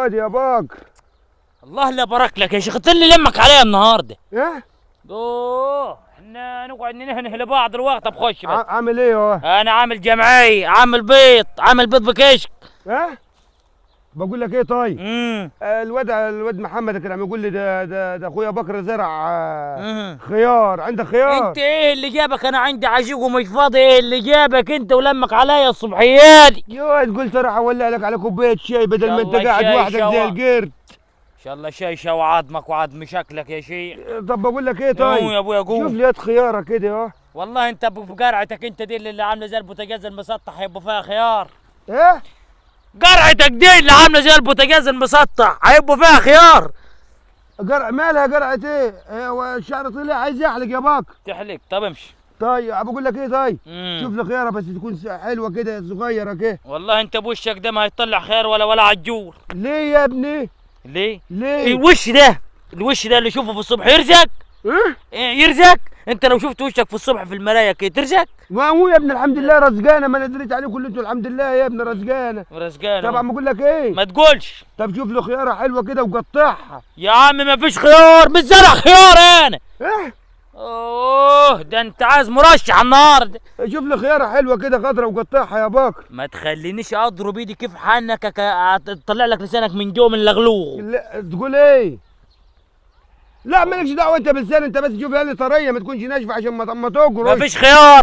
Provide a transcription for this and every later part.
خد يا باك. الله لا بارك لك يا شيخ، انت اللي لمك عليا النهارده. ايه؟ اوه احنا نقعد ننهنه لبعض دلوقتي. طب خش بس. عامل ايه هو؟ انا عامل جمعيه، عامل بيض بكشك. ايه؟ بقول لك ايه طيب؟ الواد محمد كان عم يقول لي ده اخويا بكر زرع خيار. عندك خيار؟ انت ايه اللي جابك؟ انا عندي عشيق ومش فاضي. ايه اللي جابك انت ولمك عليا الصبحياتي؟ يا واد قلت راح اولع لك على كوبايه شاي بدل ما انت قاعد وحدك زي القرد. ان شاء الله شيشه وعظمك وعظم شكلك يا شيخ. طب بقول لك ايه طيب؟ يا ابويا قول. شوف لي يد خياره كده اهو. والله انت بقرعتك انت دي اللي عامله زي البوتاجاز المسطح هيبقى فيها خيار. ايه؟ قرعتك دي اللي عامله زي البوتاجاز المسطح هيبقى فيها خيار. مالها قرعه ايه؟ هو الشعر طلع عايز يحلق يا باك. تحلق؟ طب امشي. طيب بقول لك ايه طيب؟ شوف لي خياره بس تكون حلوه كده صغيره كده. والله انت بوشك ده ما هيطلع خيار ولا عجور. ليه يا ابني؟ ليه؟ ليه؟ الوش ده اللي يشوفه في الصبح يرزق. ايه يرزق؟ انت لو شفت وشك في الصبح في المرايه كده ترزق؟ ما هو يا ابني الحمد لله رزقانه، ما ندريت عليكم انتوا الحمد لله يا ابني رزقانه. طبعا بقول لك ايه؟ ما تقولش. طب شوف له خياره حلوه كده وقطعها. يا عم ما فيش خيار، مش زرع خيار انا. ايه؟ اوه ده انت عايز مرشح النهارده. شوف لي خياره حلوه كده خضره وقطعها يا باكر. ما تخلينيش اضرب ايدي كيف حنك تطلع لك لسانك من جوه من اللغلوغ. لا تقول ايه؟ لا مالكش دعوه انت باللسان، انت بس شوف لي طريه ما تكونش ناشفه عشان ما تقرش.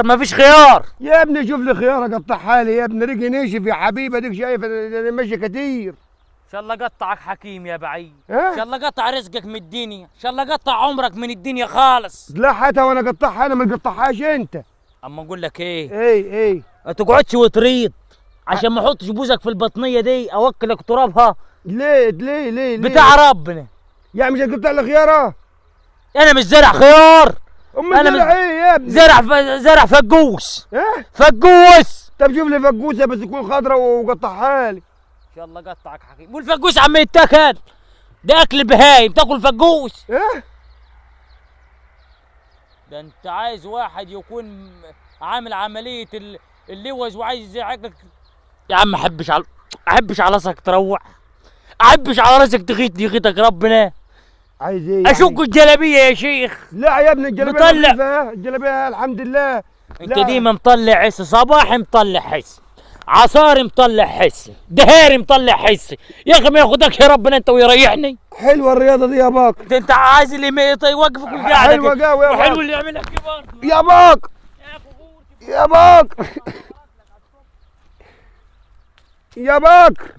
ما فيش خيار يا ابني. شوف لي خياره قطعها لي يا ابني، رجلي ناشف يا حبيبي اديك شايف انا ماشي كتير. ان شاء الله قطعك حكيم يا بعيد. ان شاء الله قطع رزقك من الدنيا، ان شاء الله قطع عمرك من الدنيا خالص. لا حتى وانا قطعها انا ما تقطعهاش انت. اما اقول لك ايه؟ ايه ما تقعدش وتريض عشان ما احطش بوزك في البطنيه دي اوكلك ترابها. ليه بتاع ربنا. يعني مش هتقطع لي خياره؟ انا مش زرع خيار. امال زرع ايه يا ابني؟ زرع فقوس. ايه؟ فقوس. طب شوف لي فقوسه بس تكون خضره وقطعها لي. ان شاء الله قطعك حكيم. والفقوس عم يتاكل، ده اكل بهايم تاكل فقوس. ايه؟ ده انت عايز واحد يكون عامل عمليه اللوز وعايز يعقلك. يا عم احبش على راسك تروح، احبش على راسك تغيط يغيطك ربنا. عايز ايه يعني؟ اشق الجلابيه يا شيخ. لا يا ابني الجلابيه مطلع. الجلابيه الحمد لله. انت ديما مطلع حس، صباحي مطلع حس، عصاري مطلع حس، دهاري مطلع حس. يا اخي ما ياخدك يا ربنا انت ويريحني. حلوه الرياضه دي يا باك. انت عايز اللي يوقفك وقاعدك. حلوه قوي يا باك. وحلو اللي يعملها كبار يا باك. يا باك. يا باك.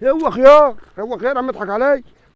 هو خيار عم يضحك علي.